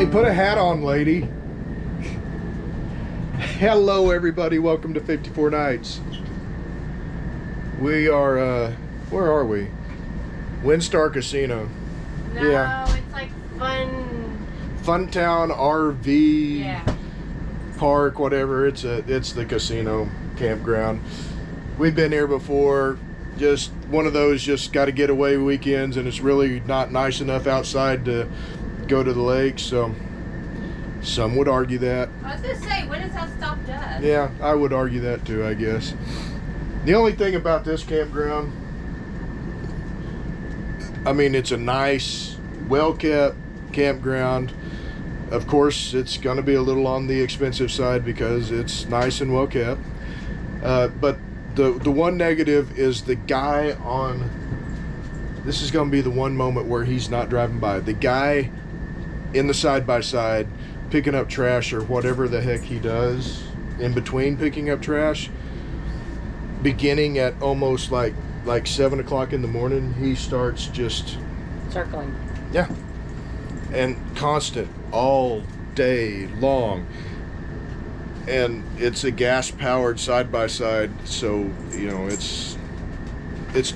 Hey, put a hat on, lady. Hello, everybody. Welcome to 54 Nights. We are, where are we? Windstar Casino. No, Yeah. It's like Funtown RV Yeah. Park, whatever. It's the casino campground. We've been here before. Just one of those just got to get away weekends, and it's really not nice enough outside to go to the lake. So some would argue that. I was gonna say, when does that stop dust? Yeah, I would argue that too, I guess. The only thing about this campground, I mean, it's a nice, well-kept campground. Of course, it's going to be a little on the expensive side because it's nice and well-kept. But the one negative is the guy on... This is going to be the one moment where he's not driving by. The guy in the side-by-side picking up trash or whatever the heck he does in between picking up trash, beginning at almost like 7 o'clock in the morning, he starts just Circling. yeah, and constant all day long. And it's a gas powered side by side, so you know it's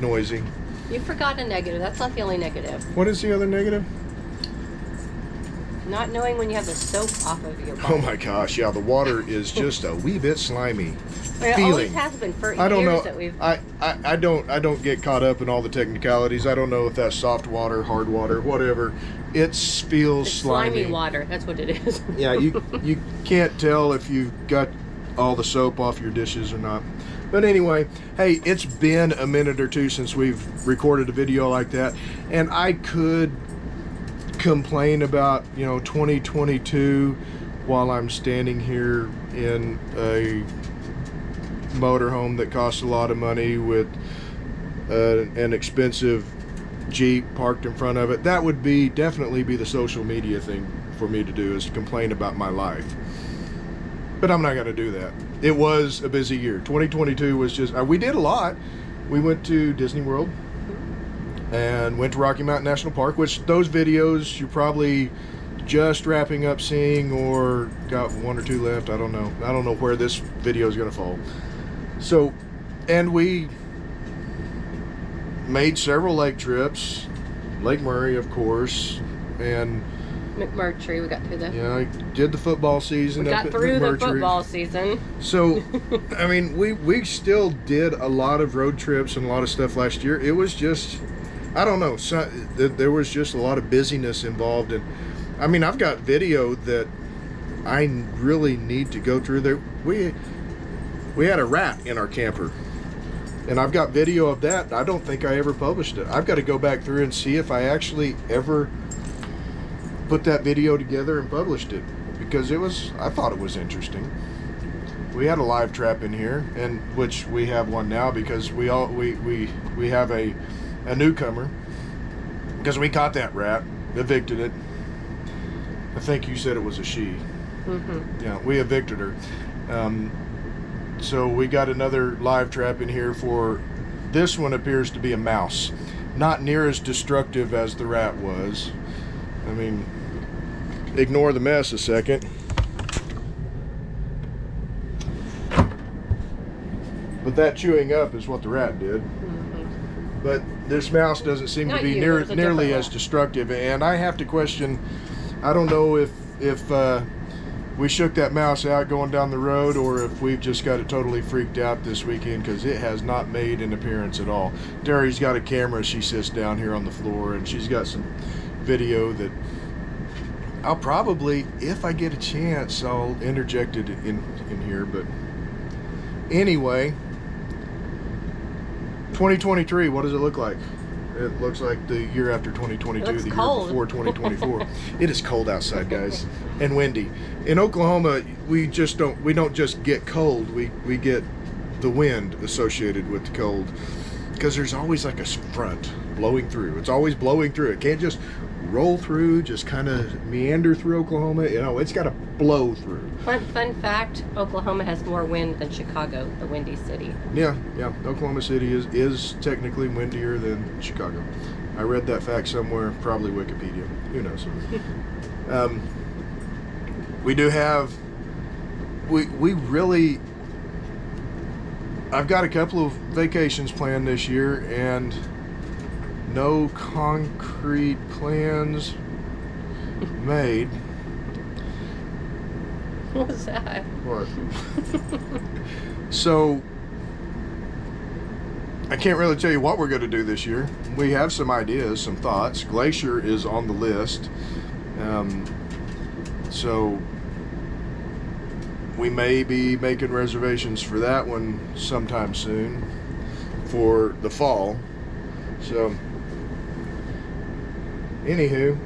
noisy. You forgot a negative. That's not the only negative. What is the other negative? Not knowing when you have the soap off of your body. Oh my gosh, yeah, the water is just a wee bit slimy. It feeling. always has been for I don't years know. that we've... I don't get caught up in all the technicalities. I don't know if that's soft water, hard water, whatever. It feels It's slimy. slimy water. That's what it is. Yeah, you can't tell if you've got all the soap off your dishes or not. But anyway, hey, it's been a minute or two since we've recorded a video like that, and I could complain about 2022 while I'm standing here in a motorhome that costs a lot of money with an expensive Jeep parked in front of it. That would definitely be the social media thing for me to do, is to complain about my life. But I'm not going to do that. It was a busy year. 2022 was just, we did a lot. We went to Disney World and went to Rocky Mountain National Park, which those videos you're probably just wrapping up seeing or got one or two left. I don't know where this video is going to fall. So, and we made several lake trips. Lake Murray, of course, and McMurtry, we got through the... yeah, I did the football season. We got through the football season. So, I mean, we still did a lot of road trips and a lot of stuff last year. It was just, I don't know, there was just a lot of busyness involved. And I mean, I've got video that I really need to go through there. We had a rat in our camper, and I've got video of that. I don't think I ever published it. I've got to go back through and see if I actually ever put that video together and published it, because I thought it was interesting. We had a live trap in here, and which we have one now because we have a newcomer, because we caught that rat, evicted it. I think you said it was a she. Mm-hmm. Yeah, we evicted her. So we got another live trap in here for, this one appears to be a mouse. Not near as destructive as the rat was. I mean, ignore the mess a second. But that chewing up is what the rat did. Mm-hmm. But this mouse doesn't seem to be nearly as destructive. And I have to question, I don't know if we shook that mouse out going down the road, or if we've just got it totally freaked out this weekend, because it has not made an appearance at all. Terry's got a camera. She sits down here on the floor, and she's got some video that I'll probably, if I get a chance, I'll interject it in here. But anyway, 2023, what does it look like? It looks like the year after 2022, the year before 2024. It is cold outside, guys, and windy. In Oklahoma, we don't just get cold, we get the wind associated with the cold, because there's always like a front blowing through. It's always blowing through. It can't just roll through, just kind of meander through Oklahoma. It's got to blow through. Fun fact, Oklahoma has more wind than Chicago, the windy city. Yeah. Oklahoma City is technically windier than Chicago. I read that fact somewhere, probably Wikipedia. Who knows? we do have, we really, I've got a couple of vacations planned this year, and no concrete plans made. What was that? What? So, I can't really tell you what we're going to do this year. We have some ideas, some thoughts. Glacier is on the list. So, we may be making reservations for that one sometime soon for the fall. So, anywho,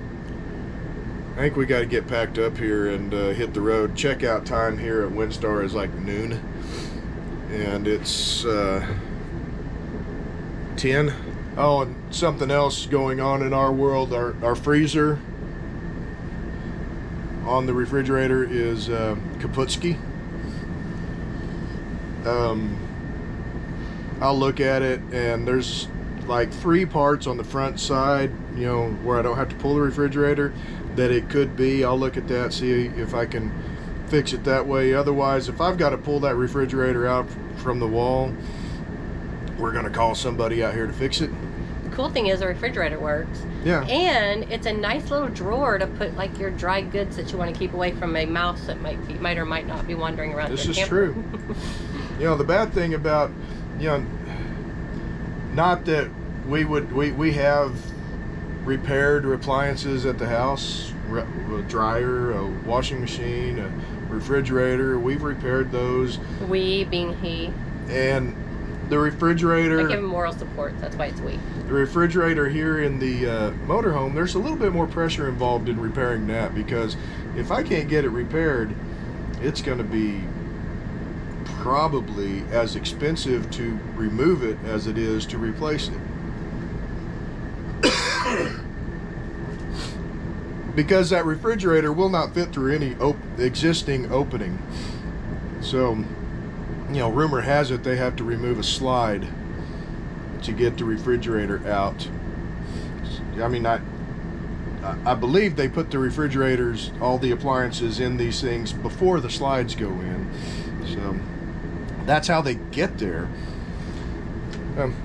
I think we got to get packed up here and hit the road. Checkout time here at Windstar is like noon, and it's 10. Oh, and something else going on in our world. Our freezer on the refrigerator is Kaputski. I'll look at it, and there's like 3 parts on the front side, you know, where I don't have to pull the refrigerator, that it could be. I'll look at that, see if I can fix it that way. Otherwise, if I've got to pull that refrigerator out from the wall, we're gonna call somebody out here to fix it. The cool thing is the refrigerator works. Yeah. And it's a nice little drawer to put like your dry goods that you want to keep away from a mouse that might or might not be wandering around. This your is camper. true. You know, the bad thing about, you know, not that we have repaired appliances at the house, a dryer, a washing machine, a refrigerator. We've repaired those. We being he. And the refrigerator, I give him moral support. That's why it's we. the refrigerator here in the motorhome, there's a little bit more pressure involved in repairing that, because if I can't get it repaired, it's going to be probably as expensive to remove it as it is to replace it. Because that refrigerator will not fit through any existing opening. So, you know, rumor has it they have to remove a slide to get the refrigerator out. I mean, I believe they put the refrigerators, all the appliances in these things before the slides go in. So that's how they get there.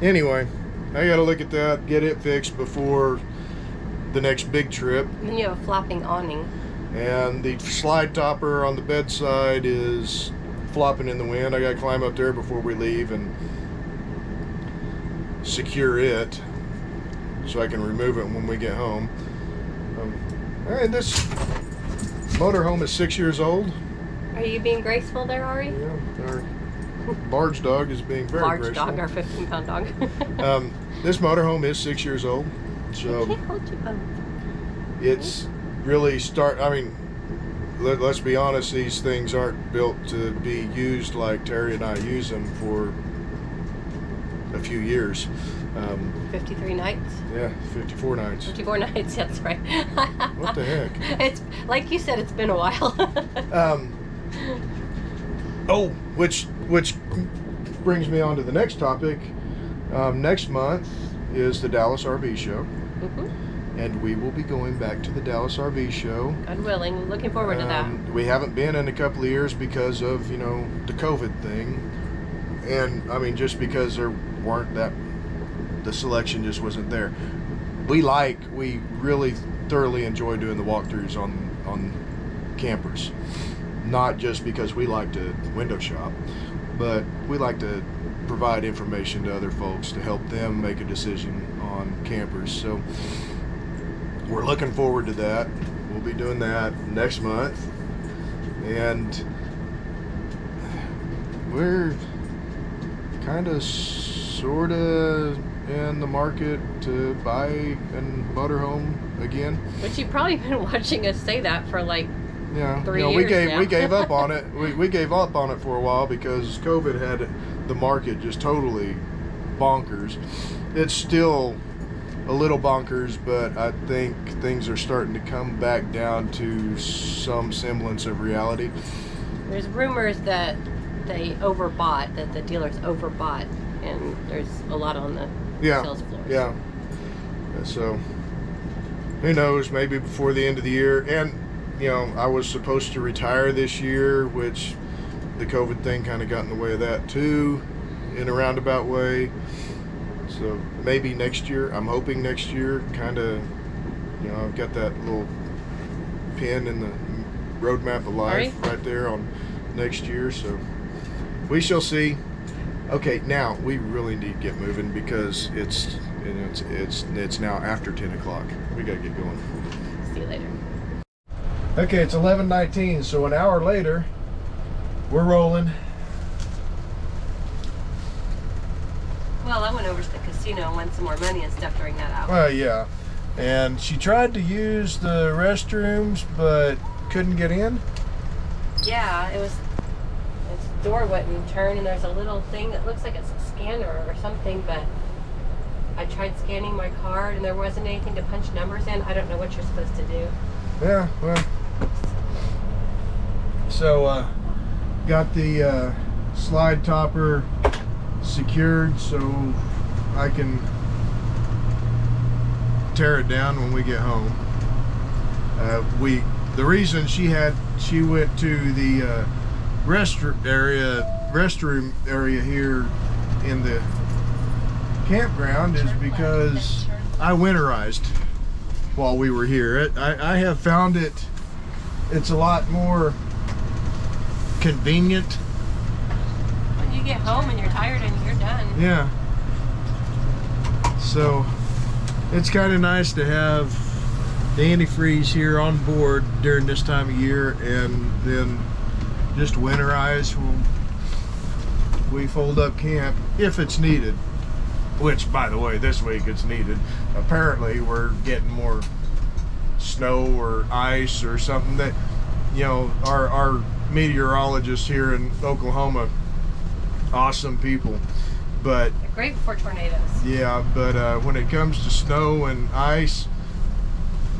Anyway, I gotta look at that, get it fixed before the next big trip. And then you have a flopping awning. And the slide topper on the bedside is flopping in the wind. I gotta climb up there before we leave and secure it so I can remove it when we get home. Alright, this motorhome is 6 years old. Are you being graceful there, Ari? Yeah, our barge dog is being very Large graceful. dog, our 15-pound dog. This motorhome is 6 years old, so I can't hold you both. it's really I mean, let's be honest, these things aren't built to be used like Terry and I use them for a few years. 53 nights? Yeah, 54 nights. 54 nights, that's right. What the heck? It's, like you said, it's been a while. Which brings me on to the next topic. Next month is the Dallas RV show. Mm-hmm. And we will be going back to the Dallas RV show. God willing, looking forward to that. We haven't been in a couple of years because of, you know, the COVID thing. And, I mean, just because there weren't the selection just wasn't there. We really thoroughly enjoy doing the walkthroughs on campers. Not just because we like to window shop, but we like to provide information to other folks to help them make a decision on campers. So we're looking forward to that. We'll be doing that next month. And we're kind of sort of in the market to buy a motorhome again. Which you've probably been watching us say that for like 3 years we gave up on it. We gave up on it for a while because COVID had the market just totally bonkers. It's still a little bonkers, but I think things are starting to come back down to some semblance of reality. There's rumors that they overbought, that the dealers overbought, and there's a lot on the sales floors. Yeah. So who knows? Maybe before the end of the year. And you know, I was supposed to retire this year, which the COVID thing kind of got in the way of that too, in a roundabout way. So maybe next year, I'm hoping next year, kind of, you know, I've got that little pin in the roadmap of life right there on next year, so we shall see. Okay, now we really need to get moving because it's now after 10 o'clock. We gotta get going. See you later. Okay, it's 11:19, so an hour later, we're rolling. Well, I went over to the casino and won some more money and stuff during that hour. Yeah. And she tried to use the restrooms, but couldn't get in? Yeah, its door wouldn't turn, and there's a little thing that looks like it's a scanner or something, but I tried scanning my card and there wasn't anything to punch numbers in. I don't know what you're supposed to do. Yeah, well. So, got the slide topper secured so I can tear it down when we get home. The reason she went to the restroom area here in the campground is because I winterized while we were here. I have found it's a lot more convenient. When you get home and you're tired and you're done. Yeah. So it's kind of nice to have the antifreeze here on board during this time of year, and then just winterize when we fold up camp if it's needed. Which, by the way, this week it's needed. Apparently we're getting more snow or ice or something that, you know, our meteorologists here in Oklahoma, awesome people, but they're great for tornadoes. Yeah, but when it comes to snow and ice,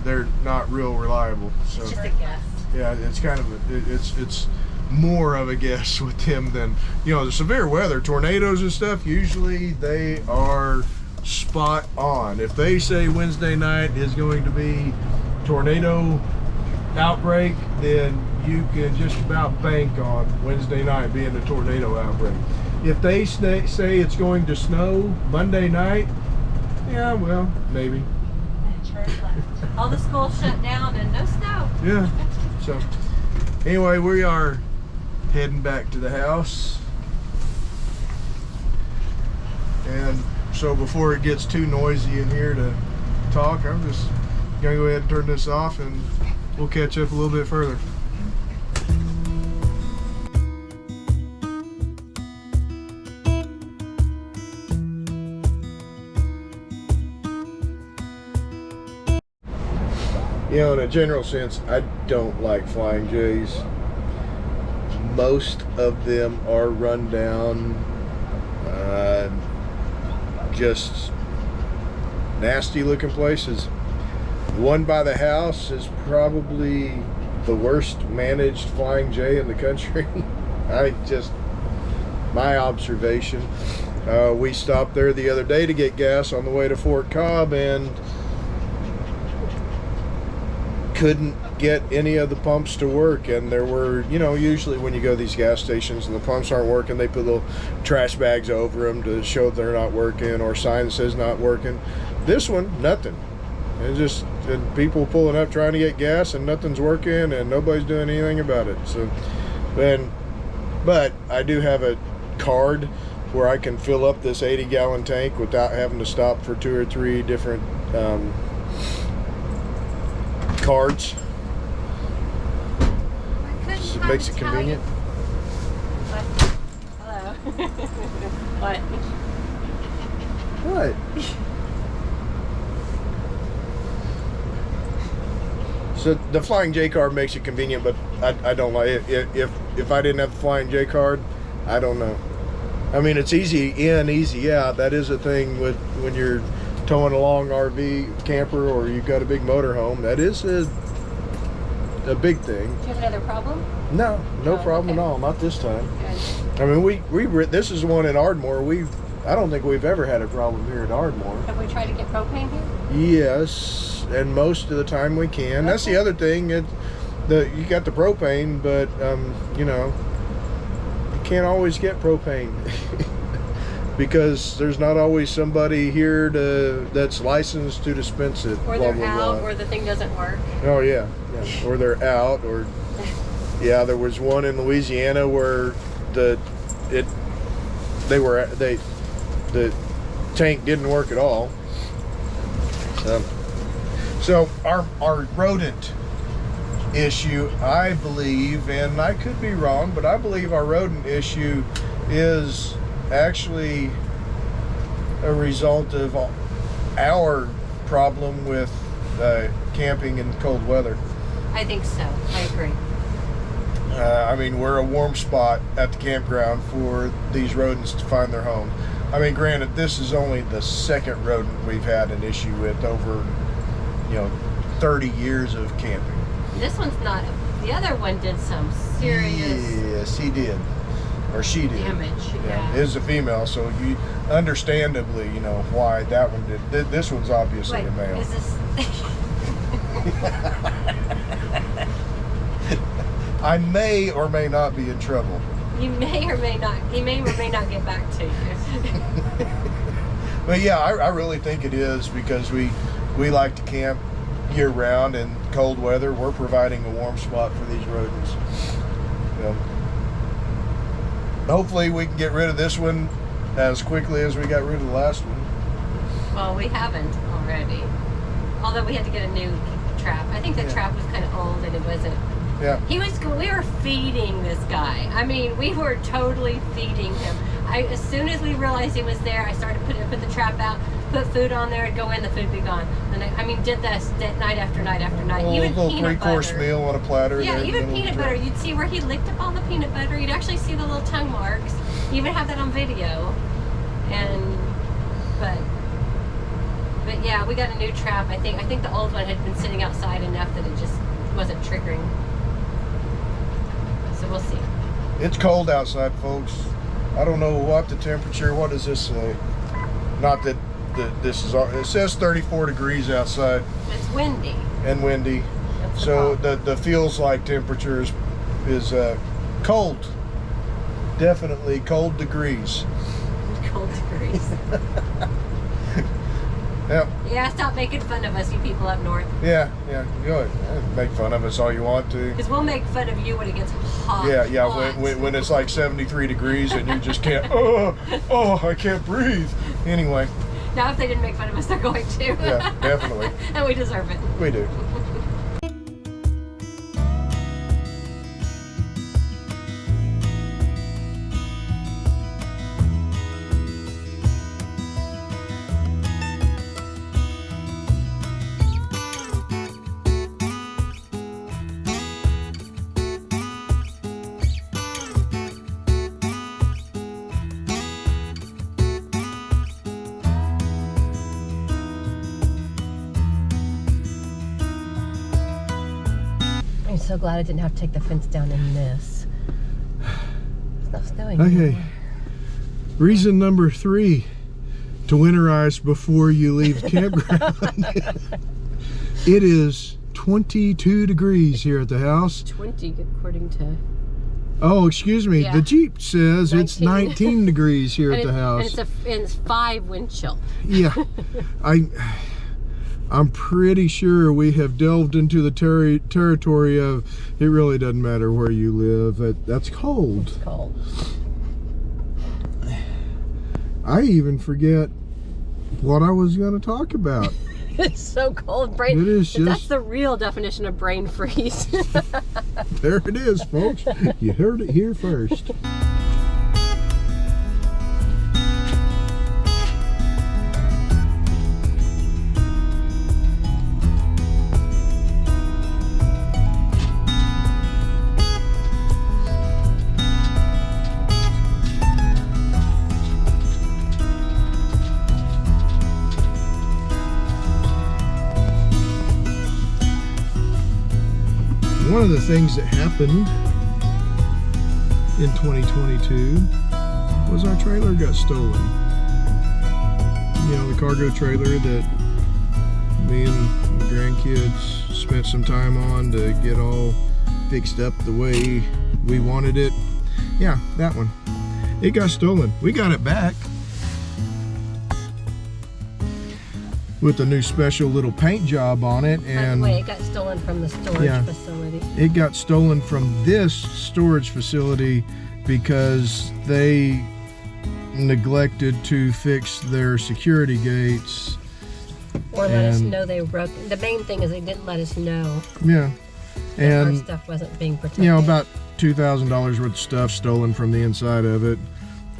they're not real reliable. So it's just a guess. Yeah, it's kind of it's more of a guess with them than, you know, the severe weather, tornadoes and stuff. Usually they are spot on. If they say Wednesday night is going to be tornado outbreak, then you can just about bank on Wednesday night being a tornado outbreak. If they say it's going to snow Monday night, yeah, well, maybe. All the schools shut down and no snow. Yeah. So anyway, we are heading back to the house. And so before it gets too noisy in here to talk, I'm just gonna go ahead and turn this off and we'll catch up a little bit further. You know, in a general sense, I don't like Flying J's. Most of them are run down, just nasty looking places. The one by the house is probably the worst managed Flying J in the country. My observation. We stopped there the other day to get gas on the way to Fort Cobb and couldn't get any of the pumps to work. And there were, you know, usually when you go to these gas stations and the pumps aren't working, they put little trash bags over them to show they're not working, or sign that says not working. This one, nothing. It's just people pulling up trying to get gas and nothing's working and nobody's doing anything about it. So then, but I do have a card where I can fill up this 80-gallon tank without having to stop for 2 or 3 different cards. So it makes it convenient. What? Hello. What? What? So the Flying J card makes it convenient, but I don't like it. If I didn't have the Flying J card, I don't know. I mean, it's easy in, easy out. That is a thing with when you're towing a long RV camper or you've got a big motorhome. That is a big thing. Do you have another problem? No problem at all. Not this time. Good. I mean, this is the one in Ardmore. I don't think we've ever had a problem here at Ardmore. Have we tried to get propane here? Yes, and most of the time we can. Okay. That's the other thing. You got the propane, but you know, you can't always get propane because there's not always somebody here that's licensed to dispense it. Or they're out, or the thing doesn't work. Oh yeah, or they're out, or yeah, there was one in Louisiana where the tank didn't work at all. So our rodent issue, I believe, and I could be wrong, but I believe our rodent issue is actually a result of our problem with camping in cold weather. I think so. I agree. I mean, we're a warm spot at the campground for these rodents to find their home. I mean, granted, this is only the second rodent we've had an issue with over, 30 years of camping. This one's not. The other one did some serious. Yes, he did, or she did. Damage. Yeah. It is a female, so you understandably, why that one did. This one's obviously a male. Is this? I may or may not be in trouble. You may or may not. He may or may not get back to you. But yeah, I really think it is because we like to camp year round, and cold weather we're providing a warm spot for these rodents. Hopefully we can get rid of this one as quickly as we got rid of the last one. Well, we haven't already. Although we had to get a new trap. I think the trap was kind of old and it wasn't. Yeah. We were feeding this guy. I mean, we were totally feeding him. As soon as we realized he was there, I started put the trap out, put food on there, go in, the food be gone. And did this night after night after night. Even little peanut three-course butter. meal on a platter. Yeah, even peanut butter. You'd see where he licked up all the peanut butter. You'd actually see the little tongue marks. You even have that on video. But yeah, we got a new trap. I think the old one had been sitting outside enough that it just wasn't triggering. So we'll see. It's cold outside, folks. I don't know what the temperature. What does this say? Not that this is. It says 34 degrees outside. It's windy. And windy. That's So the feels like temperature is cold. Definitely cold degrees. Cold degrees. Yeah. Yeah, stop making fun of us, you people up north. Yeah. Go ahead. Make fun of us all you want to. Because we'll make fun of you when it gets hot. Yeah. Hot. When it's like 73 degrees and you just can't. I can't breathe. Anyway. Now, if they didn't make fun of us, they're going to. Yeah, definitely. And we deserve it. We do. I'm so glad I didn't have to take the fence down in this. It's not snowing Okay. anymore. Reason number 3 to winterize before you leave the campground. It is 22 degrees here at the house. 20 according to... Oh, excuse me. Yeah. The Jeep says it's 19 degrees here at the house. And it's 5 wind chill. Yeah. I'm pretty sure we have delved into the territory of it really doesn't matter where you live. That's cold. It's cold. I even forget what I was going to talk about. It's so cold. Brain. It is just... That's the real definition of brain freeze. There it is, folks. You heard it here first. One of the things that happened in 2022 was our trailer got stolen. You know, the cargo trailer that me and grandkids spent some time on to get all fixed up the way we wanted it. Yeah, that one. It got stolen. We got it back with a new special little paint job on it. And by the way, it got stolen from the storage facility. It got stolen from this storage facility because they neglected to fix their security gates. Or let us know they were broken. The main thing is they didn't let us know. Yeah. And And our stuff wasn't being protected. you know, about $2,000 worth of stuff stolen from the inside of it.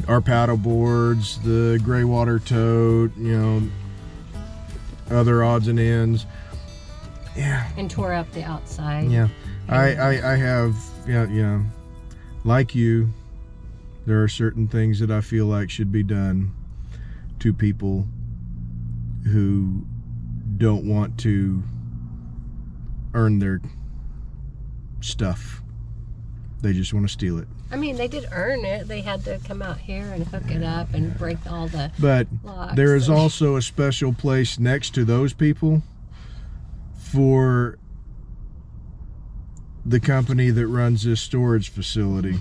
Our paddle boards, the gray water tote, you know, other odds and ends. Yeah. And tore up the outside. Yeah. I have, yeah, like you, there are certain things that I feel like should be done to people who don't want to earn their stuff. They just want to steal it. I mean, they did earn it. They had to come out here and hook it up and break all the But locks. there is also a special place next to those people for the company that runs this storage facility.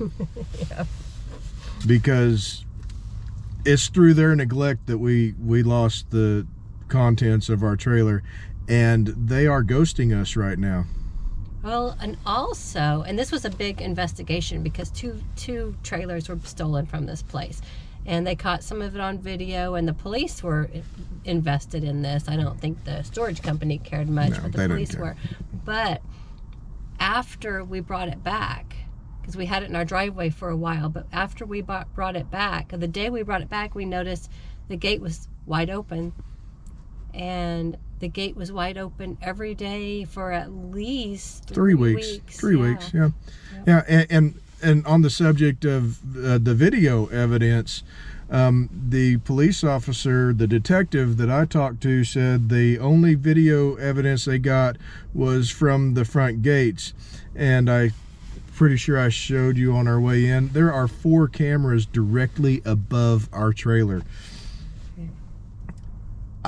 Yeah. Because it's through their neglect that we lost the contents of our trailer, and they are ghosting us right now. Well, and also, and this was a big investigation because two trailers were stolen from this place, and they caught some of it on video, and the police were invested in this. I don't think the storage company cared much, No, but they the don't police care. were. But after we brought it back, because we had it in our driveway for a while, but after we brought it back, the day we brought it back, we noticed the gate was wide open. And the gate was wide open every day for at least 3 weeks. 3 weeks, yeah. Yeah, and on the subject of the video evidence, the police officer, the detective that I talked to, said the only video evidence they got was from the front gates. And I'm pretty sure I showed you on our way in, there are 4 cameras directly above our trailer.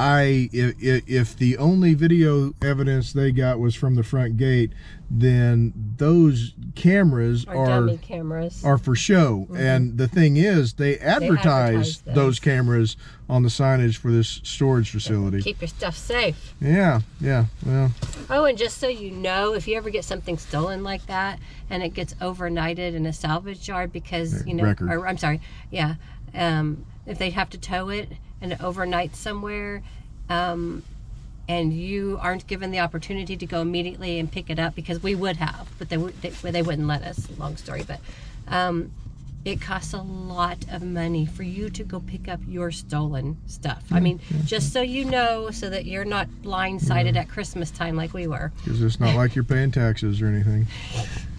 If the only video evidence they got was from the front gate, then those cameras Or dummy cameras. are for show. Mm-hmm. And the thing is, they advertise advertise those cameras on the signage for this storage facility. Keep your stuff safe. Yeah, well, Oh, and just so you know, if you ever get something stolen like that and it gets overnighted in a salvage yard because, you know, record. or I'm sorry, yeah, if they have to tow it and it overnight somewhere, and you aren't given the opportunity to go immediately and pick it up, because we would have, but they wouldn't let us, long story, but it costs a lot of money for you to go pick up your stolen stuff. I mean, just so you know, so that you're not blindsided at Christmas time like we were. because it's not like you're paying taxes or anything.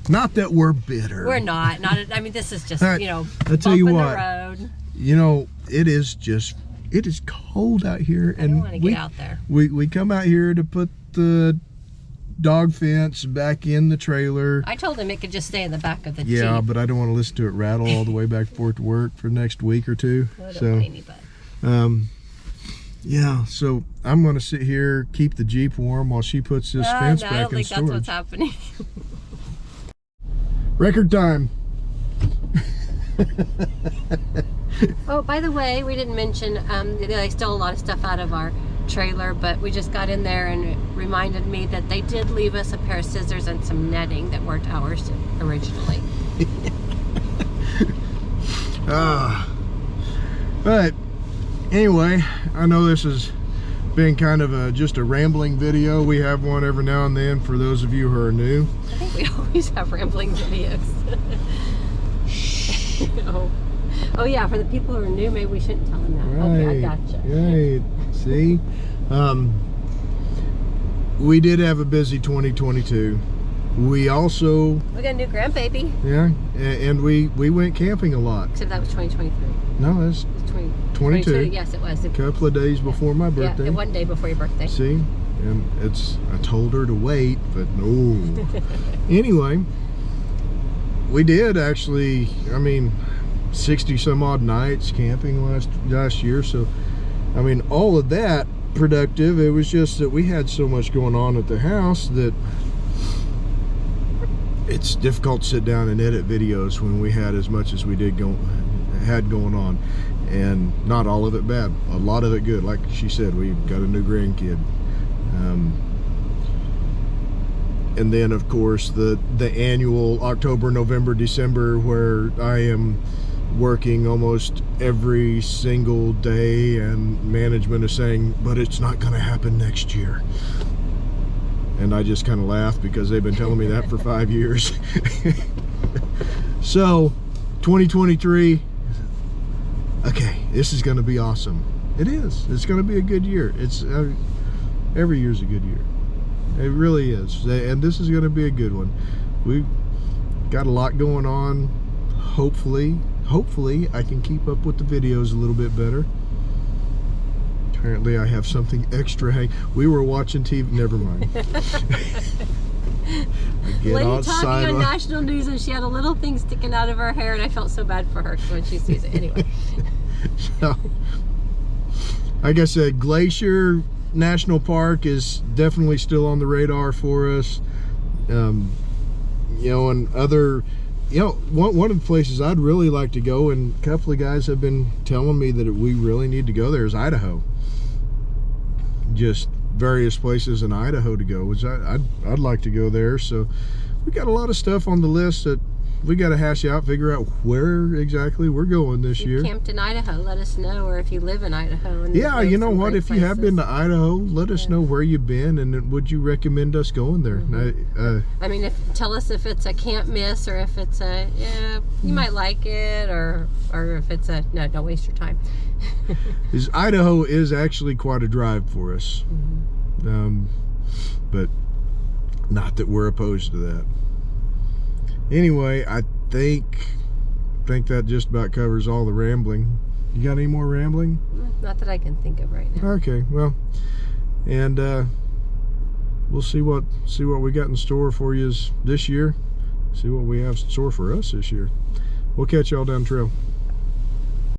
Not that we're bitter. We're not. I mean, this is just, you know, I'll tell you bump in what. the road. You know, it is cold out here, I and don't want to get out there. we come out here to put the dog fence back in the trailer. I told him it could just stay in the back of the Yeah, Jeep. but I don't want to listen to it rattle all the way back and forth to work for the next week or two. What a So, whiny butt. yeah, so I'm going to sit here, keep the Jeep warm while she puts this fence No, back I don't in think storage. that's what's happening. Record time. Oh, by the way, we didn't mention, they stole a lot of stuff out of our trailer, but we just got in there and it reminded me that they did leave us a pair of scissors and some netting that weren't ours originally. But anyway, I know this has been kind of just a rambling video. We have one every now and then for those of you who are new. I think we always have rambling videos. Oh yeah, for the people who are new, maybe we shouldn't tell them that. Okay, I gotcha. Right. See? We did have a busy 2022. We also, We got a new grandbaby. yeah, and we went camping a lot. Except that was 2023. No, that's It was 22. 22. Yes, it was. a couple of days before my birthday. Yeah, one day before your birthday. See? And I told her to wait, but no. Anyway, we did actually, 60 some odd nights camping last year. So, all of that productive. It was just that we had so much going on at the house that it's difficult to sit down and edit videos when we had as much as we had going on, and not all of it bad, a lot of it good. Like she said, we got a new grandkid, and then of course the annual October, November, December, where I am working almost every single day, and management is saying, but it's not going to happen next year. And I just kind of laugh because they've been telling me that for 5 years. So 2023, okay, this is going to be awesome. It is. It's going to be a good year. It's every year's a good year. It really is. And this is going to be a good one. We've got a lot going on. Hopefully I can keep up with the videos a little bit better. Apparently I have something extra. We were watching TV. Never mind. Lady talking on national news, and she had a little thing sticking out of her hair, and I felt so bad for her when she sees it. Anyway. So, like I said, Glacier National Park is definitely still on the radar for us. You know, and other, you know, one of the places I'd really like to go, and a couple of guys have been telling me that we really need to go there, is Idaho. Just various places in Idaho to go, which I'd like to go there. So we got a lot of stuff on the list that we got to hash out, figure out where exactly we're going this year. Camped in Idaho, let us know, or if you live in Idaho. And yeah, you know what, if you have been to Idaho, let us know where you've been, and would you recommend us going there? I mean, tell us if it's a can't miss, or if it's a, yeah, you might like it, or if it's a, no, don't waste your time. Because Idaho is actually quite a drive for us. But not that we're opposed to that. Anyway, I think that just about covers all the rambling. You got any more rambling? Not that I can think of right now. Okay, well, and we'll see what we got in store for you this year. See what we have in store for us this year. We'll catch y'all down the trail.